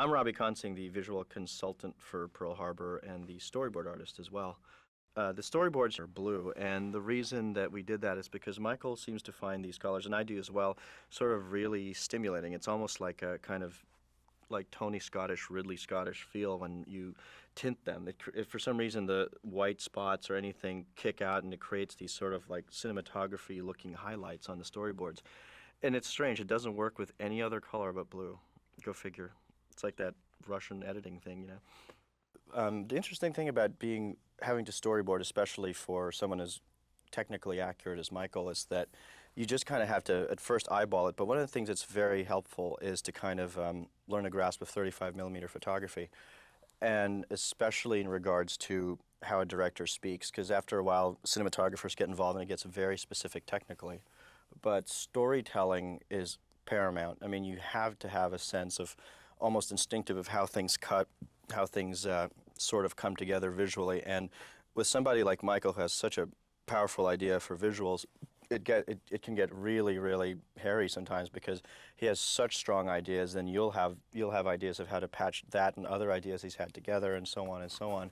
I'm Robbie Consing, the visual consultant for Pearl Harbor and the storyboard artist as well. The storyboards are blue, and the reason that we did that is because Michael seems to find these colors, and I do as well, sort of really stimulating. It's almost like a kind of like Tony Scottish, Ridley Scottish feel when you tint them. If for some reason the white spots or anything kick out, and it creates these sort of like cinematography-looking highlights on the storyboards. And it's strange, it doesn't work with any other color but blue. Go figure. It's like that Russian editing thing, you know. The interesting thing about having to storyboard, especially for someone as technically accurate as Michael, is that you just kind of have to at first eyeball it. But one of the things that's very helpful is to kind of learn a grasp of 35mm photography, and especially in regards to how a director speaks, because after a while cinematographers get involved and it gets very specific technically. But storytelling is paramount. I mean, you have to have a sense of almost instinctive of how things cut, how things sort of come together visually. And with somebody like Michael who has such a powerful idea for visuals, it can get really, really hairy sometimes because he has such strong ideas, and you'll have ideas of how to patch that and other ideas he's had together, and so on and so on.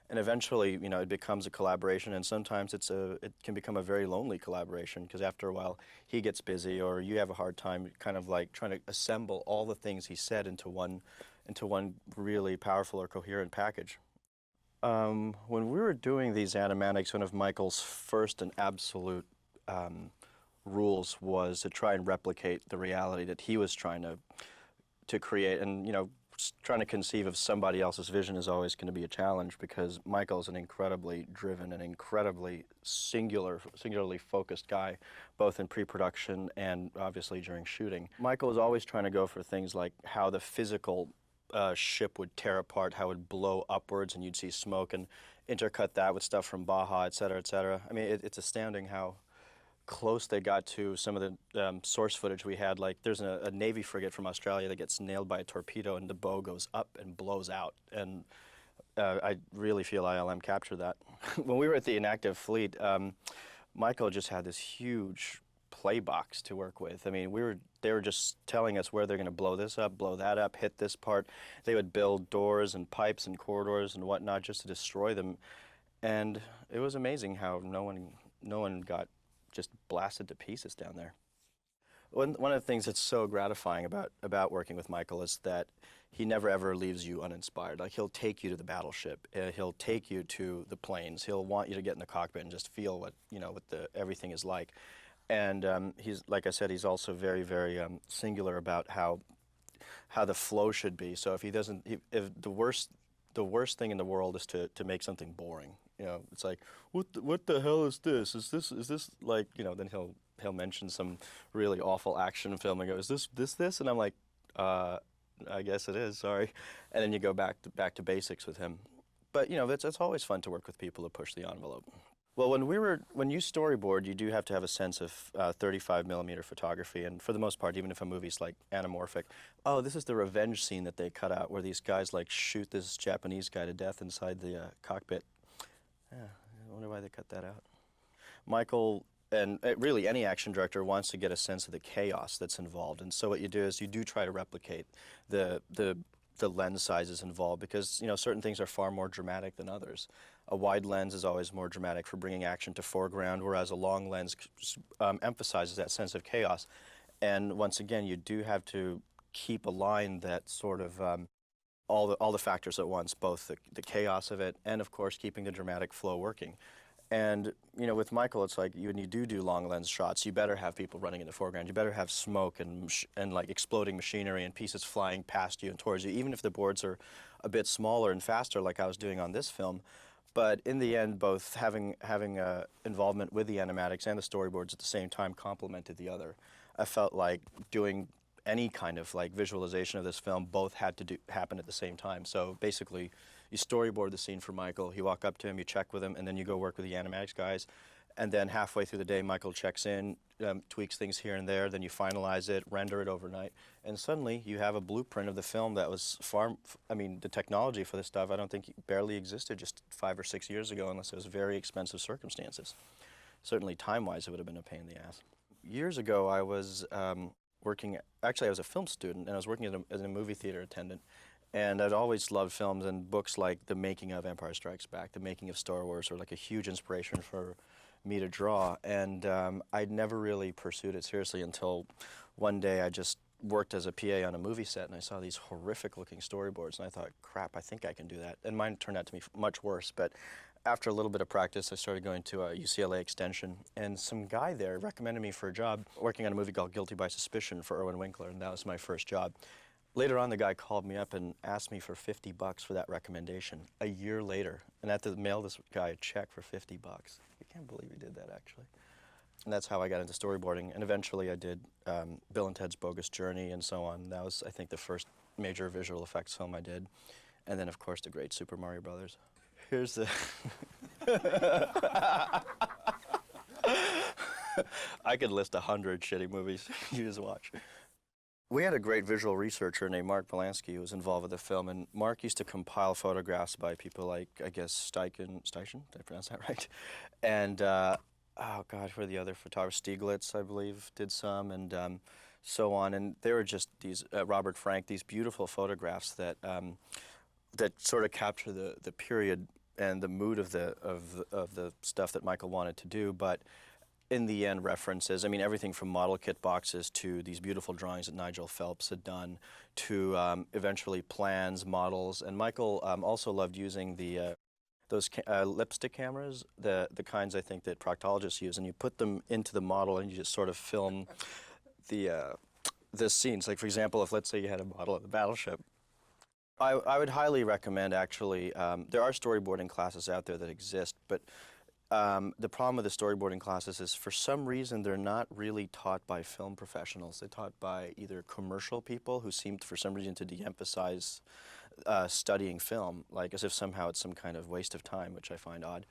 And eventually, you know, it becomes a collaboration, and sometimes it can become a very lonely collaboration because after a while he gets busy, or you have a hard time kind of like trying to assemble all the things he said into one really powerful or coherent package. When we were doing these animatics, one of Michael's first and absolute rules was to try and replicate the reality that he was trying to create. And you know, trying to conceive of somebody else's vision is always going to be a challenge because Michael's an incredibly driven and incredibly singularly focused guy, both in pre-production and obviously during shooting. Michael was always trying to go for things like how the physical ship would tear apart, how it would blow upwards and you'd see smoke, and intercut that with stuff from Baja, et cetera, et cetera. I mean, it's astounding how close they got to some of the source footage we had. Like there's a Navy frigate from Australia that gets nailed by a torpedo and the bow goes up and blows out. And I really feel ILM captured that. When we were at the inactive fleet, Michael just had this huge play box to work with. I mean, they were just telling us where they're going to blow this up, blow that up, hit this part. They would build doors and pipes and corridors and whatnot just to destroy them. And it was amazing how no one got just blasted to pieces down there. One of the things that's so gratifying about working with Michael is that he never ever leaves you uninspired. Like he'll take you to the battleship, he'll take you to the planes, he'll want you to get in the cockpit and just feel what everything is like. And he's, like I said, he's also very, very singular about how the flow should be. So if he doesn't, if the worst thing in the world is to make something boring. You know, it's like, what the hell is this? Is this like, you know, then he'll mention some really awful action film and go, is this? And I'm like, I guess it is, sorry. And then you go back to basics with him. But you know, it's always fun to work with people to push the envelope. Well, when you storyboard, you do have to have a sense of 35mm photography, and for the most part, even if a movie's like anamorphic, oh, this is the revenge scene that they cut out where these guys like shoot this Japanese guy to death inside the cockpit. Yeah, I wonder why they cut that out. Michael, and really any action director, wants to get a sense of the chaos that's involved, and so what you do is you do try to replicate the lens sizes involved, because you know certain things are far more dramatic than others. A wide lens is always more dramatic for bringing action to foreground, whereas a long lens emphasizes that sense of chaos. And once again, you do have to keep a line that sort of all the factors at once, both the chaos of it and, of course, keeping the dramatic flow working. And, you know, with Michael, it's like when you do long lens shots, you better have people running in the foreground. You better have smoke and like exploding machinery and pieces flying past you and towards you, even if the boards are a bit smaller and faster like I was doing on this film. But in the end, both having involvement with the animatics and the storyboards at the same time complemented the other. I felt like doing any kind of like visualization of this film, both had to happen at the same time. So basically, you storyboard the scene for Michael, you walk up to him, you check with him, and then you go work with the animatics guys. And then halfway through the day, Michael checks in, tweaks things here and there, then you finalize it, render it overnight, and suddenly you have a blueprint of the film that was I mean, the technology for this stuff I don't think barely existed just 5 or 6 years ago unless it was very expensive circumstances. Certainly time-wise, it would have been a pain in the ass. Years ago, I was actually I was a film student, and I was working as a movie theater attendant. And I'd always loved films and books like The Making of Empire Strikes Back, The Making of Star Wars, were like a huge inspiration for me to draw. And I'd never really pursued it seriously until one day I just worked as a PA on a movie set and I saw these horrific looking storyboards and I thought, crap, I think I can do that. And mine turned out to be much worse. But after a little bit of practice, I started going to a UCLA extension, and some guy there recommended me for a job working on a movie called Guilty by Suspicion for Irwin Winkler, and that was my first job. Later on, the guy called me up and asked me for $50 for that recommendation a year later, and I had to mail this guy a check for $50. I can't believe he did that, actually. And that's how I got into storyboarding, and eventually I did Bill and Ted's Bogus Journey and so on. That was, I think, the first major visual effects film I did. And then, of course, the great Super Mario Brothers. Here's the... I could list 100 shitty movies you just watch. We had a great visual researcher named Mark Polanski who was involved with the film, and Mark used to compile photographs by people like, I guess, Steichen, did I pronounce that right? And, oh God, who are the other photographers? Stieglitz, I believe, did some, and so on. And they were just these, Robert Frank, these beautiful photographs that that sort of capture the period and the mood of the stuff that Michael wanted to do, but in the end references, I mean, everything from model kit boxes to these beautiful drawings that Nigel Phelps had done to eventually plans, models, and Michael also loved using those lipstick cameras, the kinds I think that proctologists use, and you put them into the model and you just sort of film the scenes. Like, for example, if let's say you had a model of the battleship, I would highly recommend, actually, there are storyboarding classes out there that exist, but the problem with the storyboarding classes is for some reason they're not really taught by film professionals. They're taught by either commercial people who seem for some reason to de-emphasize studying film, like as if somehow it's some kind of waste of time, which I find odd.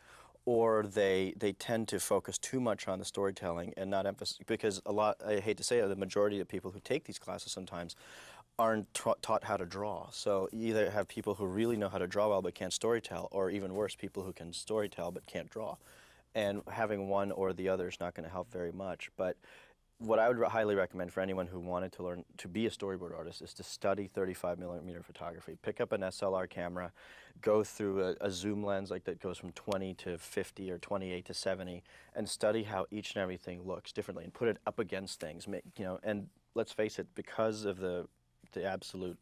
Or they tend to focus too much on the storytelling and not emphasize, because a lot, I hate to say it, the majority of people who take these classes sometimes aren't taught how to draw. So you either have people who really know how to draw well but can't storytell, or even worse, people who can storytell but can't draw. And having one or the other is not going to help very much. But what I would highly recommend for anyone who wanted to learn to be a storyboard artist is to study 35mm photography. Pick up an SLR camera, go through a zoom lens like that goes from 20 to 50 or 28 to 70, and study how each and everything looks differently, and put it up against things. And let's face it, because of the absolute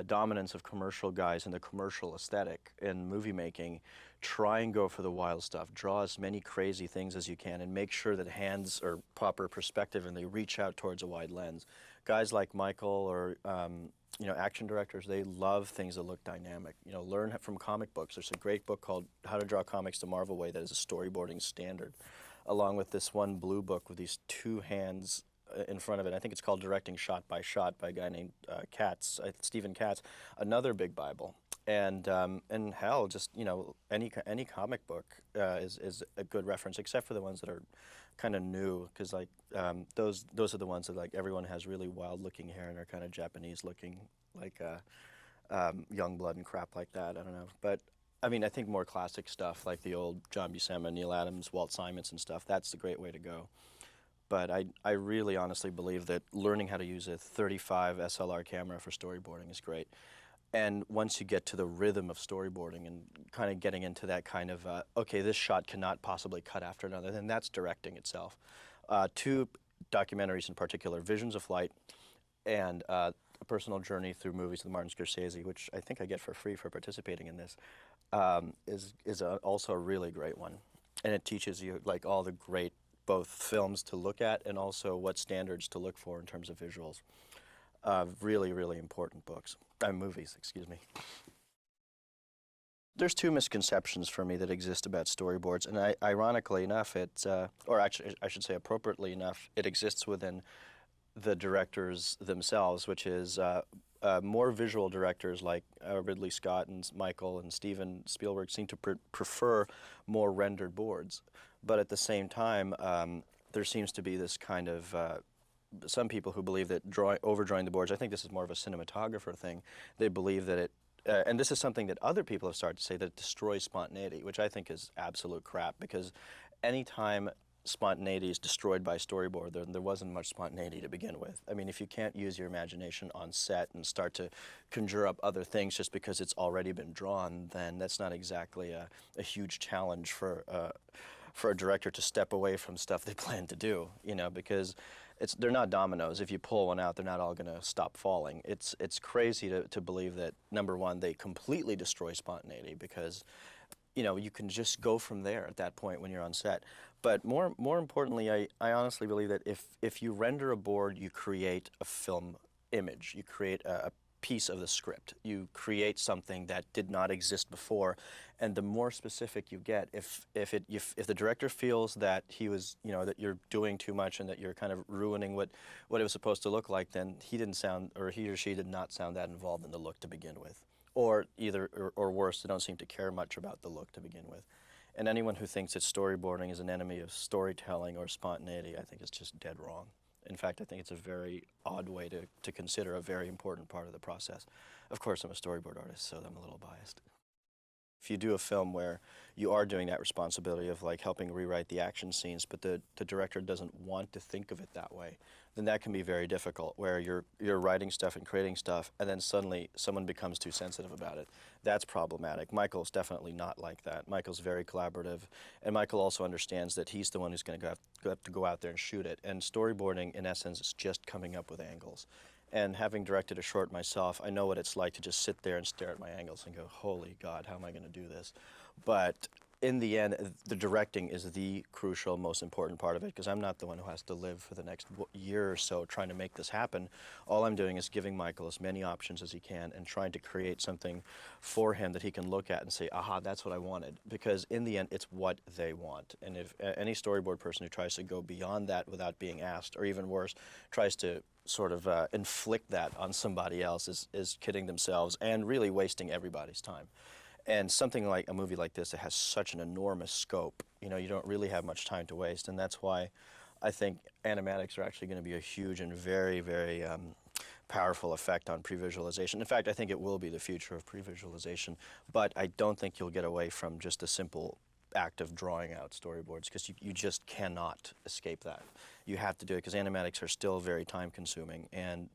dominance of commercial guys and the commercial aesthetic in movie making, try and go for the wild stuff. Draw as many crazy things as you can and make sure that hands are proper perspective and they reach out towards a wide lens. Guys like Michael or action directors, they love things that look dynamic. Learn from comic books. There's a great book called How to Draw Comics the Marvel Way that is a storyboarding standard, along with this one blue book with these two hands in front of it. I think it's called Directing Shot by Shot by a guy named Stephen Katz, another big Bible. And hell, just any comic book is a good reference, except for the ones that are kind of new, because like those are the ones that like everyone has really wild looking hair and are kind of Japanese looking, like young blood and crap like that. I don't know, but I mean, I think more classic stuff like the old John Buscema, Neil Adams, Walt Simonson stuff. That's the great way to go. But I really honestly believe that learning how to use a 35 SLR camera for storyboarding is great. And once you get to the rhythm of storyboarding and kind of getting into that kind of, okay, this shot cannot possibly cut after another, then that's directing itself. Two documentaries in particular, Visions of Flight and A Personal Journey Through Movies with Martin Scorsese, which I think I get for free for participating in this, is also a really great one. And it teaches you like all the great both films to look at and also what standards to look for in terms of visuals. Really, really important movies, excuse me. There's two misconceptions for me that exist about storyboards, and ironically enough, or actually I should say appropriately enough, it exists within the directors themselves, which is more visual directors like Ridley Scott and Michael and Steven Spielberg seem to prefer more rendered boards. But at the same time, there seems to be this kind of, some people who believe that overdrawing the boards, I think this is more of a cinematographer thing, they believe that and this is something that other people have started to say, that it destroys spontaneity, which I think is absolute crap, because anytime spontaneity is destroyed by storyboard, there wasn't much spontaneity to begin with. I mean, if you can't use your imagination on set and start to conjure up other things just because it's already been drawn, then that's not exactly a huge challenge for a director to step away from stuff they plan to do, you know, because they're not dominoes. If you pull one out, they're not all going to stop falling. It's crazy to believe that, number one, they completely destroy spontaneity because, you know, you can just go from there at that point when you're on set. But more importantly, I honestly believe that if you render a board, you create a film image. You create a piece of the script. You create something that did not exist before, and the more specific you get, if the director feels that he was, you know, that you're doing too much and that you're kind of ruining what it was supposed to look like, then he didn't sound, or he or she did not sound that involved in the look to begin with. Or or worse, they don't seem to care much about the look to begin with. And anyone who thinks that storyboarding is an enemy of storytelling or spontaneity, I think is just dead wrong. In fact, I think it's a very odd way to consider a very important part of the process. Of course, I'm a storyboard artist, so I'm a little biased. If you do a film where you are doing that responsibility of like helping rewrite the action scenes, but the director doesn't want to think of it that way, then that can be very difficult, where you're writing stuff and creating stuff, and then suddenly someone becomes too sensitive about it. That's problematic. Michael's definitely not like that. Michael's very collaborative, and Michael also understands that he's the one who's going to have to go out there and shoot it. And storyboarding, in essence, is just coming up with angles. And having directed a short myself, I know what it's like to just sit there and stare at my angles and go, holy God, how am I going to do this? But in the end, the directing is the crucial, most important part of it, because I'm not the one who has to live for the next year or so trying to make this happen. All I'm doing is giving Michael as many options as he can and trying to create something for him that he can look at and say, aha, that's what I wanted. Because in the end, it's what they want. And if any storyboard person who tries to go beyond that without being asked, or even worse, tries to sort of inflict that on somebody else is kidding themselves and really wasting everybody's time. And something like a movie like this that has such an enormous scope, you know, you don't really have much time to waste, and that's why I think animatics are actually going to be a huge and very, very powerful effect on pre-visualization. In fact, I think it will be the future of pre-visualization, but I don't think you'll get away from just a simple act of drawing out storyboards, because you just cannot escape that. You have to do it, because animatics are still very time-consuming, and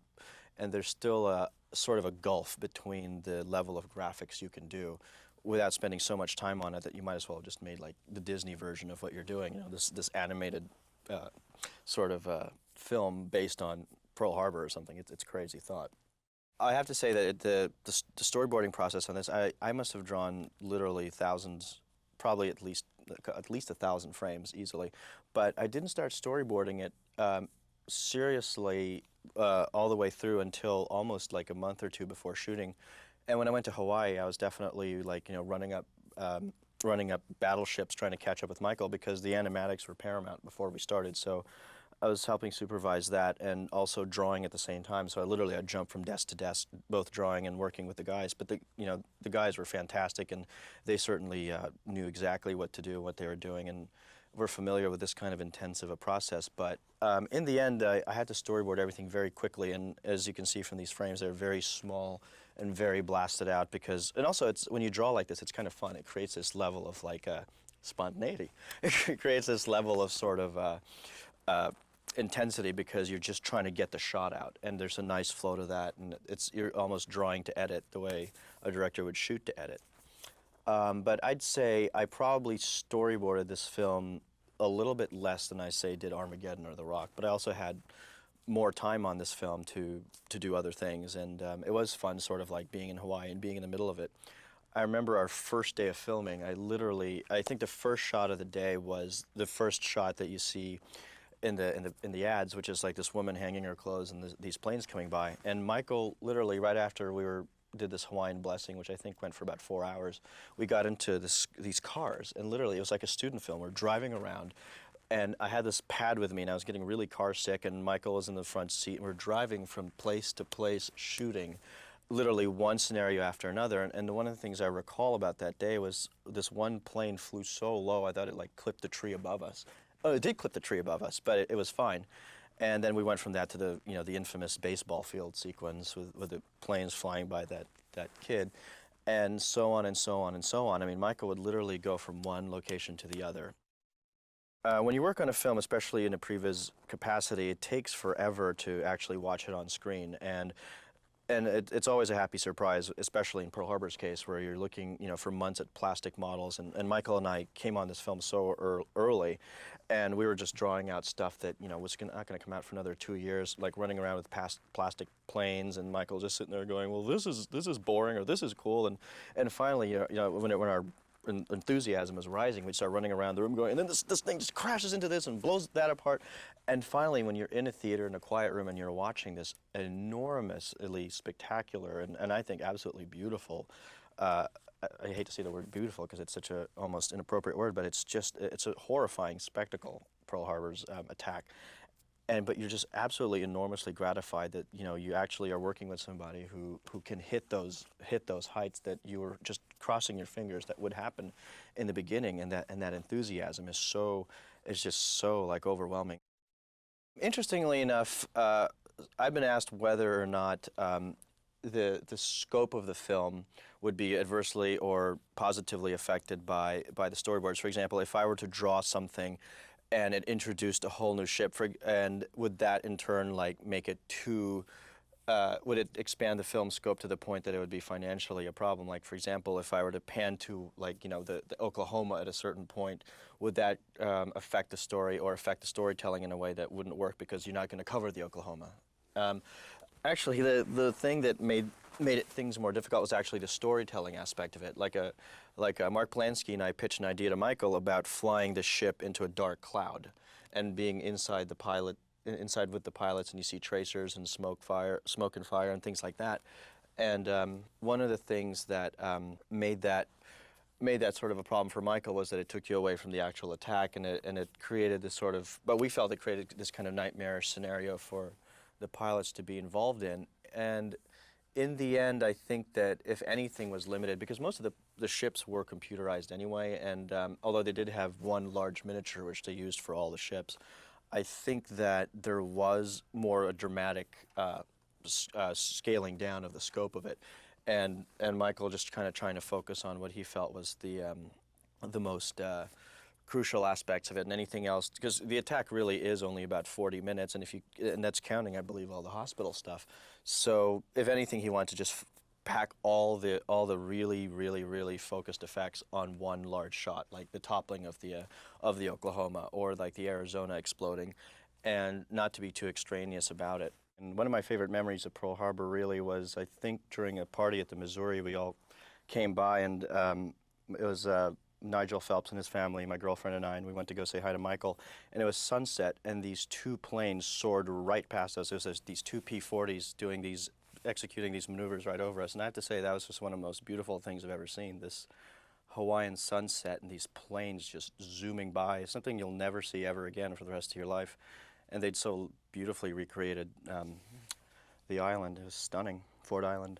there's still a sort of a gulf between the level of graphics you can do without spending so much time on it that you might as well have just made like the Disney version of what you're doing, you know, this animated sort of film based on Pearl Harbor or something. It's a crazy thought. I have to say that the storyboarding process on this, I must have drawn literally thousands, probably at least 1,000 frames easily, but I didn't start storyboarding it seriously all the way through until almost like a month or two before shooting. And when I went to Hawaii, I was definitely like, you know, running up battleships trying to catch up with Michael, because the animatics were paramount before we started. So I was helping supervise that and also drawing at the same time. So I jumped from desk to desk, both drawing and working with the guys. But the guys were fantastic, and they certainly knew exactly what to do, what they were doing, and were familiar with this kind of intensive a process. But in the end, I had to storyboard everything very quickly, and as you can see from these frames, they're very small and very blasted out, because, and also it's, when you draw like this, it's kind of fun. It creates this level of like spontaneity. It creates this level of sort of intensity, because you're just trying to get the shot out, and there's a nice flow to that, and you're almost drawing to edit the way a director would shoot to edit. But I'd say I probably storyboarded this film a little bit less than I say did Armageddon or The Rock, but I also had more time on this film to do other things, and it was fun, sort of like being in Hawaii and being in the middle of it. I remember our first day of filming, I think the first shot of the day was the first shot that you see in the ads, which is like this woman hanging her clothes and these planes coming by. And Michael, literally right after we did this Hawaiian blessing, which I think went for about 4 hours, we got into these cars, and literally it was like a student film. We're driving around, and I had this pad with me, and I was getting really car sick, and Michael was in the front seat, and we're driving from place to place shooting literally one scenario after another. And one of the things I recall about that day was this one plane flew so low, I thought it like clipped the tree above us. Oh, it did clip the tree above us, but it was fine. And then we went from that to the infamous baseball field sequence with the planes flying by that kid, and so on and so on and so on. I mean, Michael would literally go from one location to the other. When you work on a film, especially in a previs capacity, it takes forever to actually watch it on screen, and it's always a happy surprise, especially in Pearl Harbor's case, where you're looking, for months at plastic models. And Michael and I came on this film so early, and we were just drawing out stuff that was not going to come out for another 2 years, like running around with plastic planes, and Michael just sitting there going, "Well, this is boring," or "This is cool," and finally, when our enthusiasm was rising, we'd start running around the room going, and then this thing just crashes into this and blows that apart. And finally, when you're in a theater in a quiet room and you're watching this enormously spectacular and I think absolutely beautiful, I hate to say the word beautiful because it's such a almost inappropriate word, but it's a horrifying spectacle, Pearl Harbor's attack. But you're just absolutely enormously gratified that you actually are working with somebody who can hit those heights that you were just crossing your fingers that would happen in the beginning, and that enthusiasm is just so like overwhelming. Interestingly enough, I've been asked whether or not the scope of the film would be adversely or positively affected by the storyboards. For example, if I were to draw something and it introduced a whole new ship, and would that in turn like make it too, would it expand the film scope to the point that it would be financially a problem? Like, for example, if I were to pan to like the Oklahoma at a certain point, would that affect the story or affect the storytelling in a way that wouldn't work because you're not going to cover the Oklahoma? Actually, the thing that made things more difficult was actually the storytelling aspect of it. Like Mark Polanski and I pitched an idea to Michael about flying the ship into a dark cloud, and being inside with the pilots, and you see tracers and smoke and fire, and things like that. And one of the things that made that sort of a problem for Michael was that it took you away from the actual attack, and it created this sort of, but we felt it created this kind of nightmarish scenario for the pilots to be involved in. And in the end, I think that if anything was limited, because most of the ships were computerized anyway, and although they did have one large miniature which they used for all the ships, I think that there was more a dramatic scaling down of the scope of it, and Michael just kind of trying to focus on what he felt was the most crucial aspects of it, and anything else, because the attack really is only about 40 minutes, and that's counting, I believe, all the hospital stuff. So if anything, he wanted to just pack all the really focused effects on one large shot, like the toppling of the Oklahoma, or like the Arizona exploding, and not to be too extraneous about it. And one of my favorite memories of Pearl Harbor really was, I think, during a party at the Missouri. We all came by, and it was Nigel Phelps and his family, my girlfriend and I, and we went to go say hi to Michael. And it was sunset, and these two planes soared right past us. It was these two P-40s executing these maneuvers right over us. And I have to say, that was just one of the most beautiful things I've ever seen. This Hawaiian sunset and these planes just zooming by, something you'll never see ever again for the rest of your life. And they'd so beautifully recreated the island. It was stunning, Ford Island.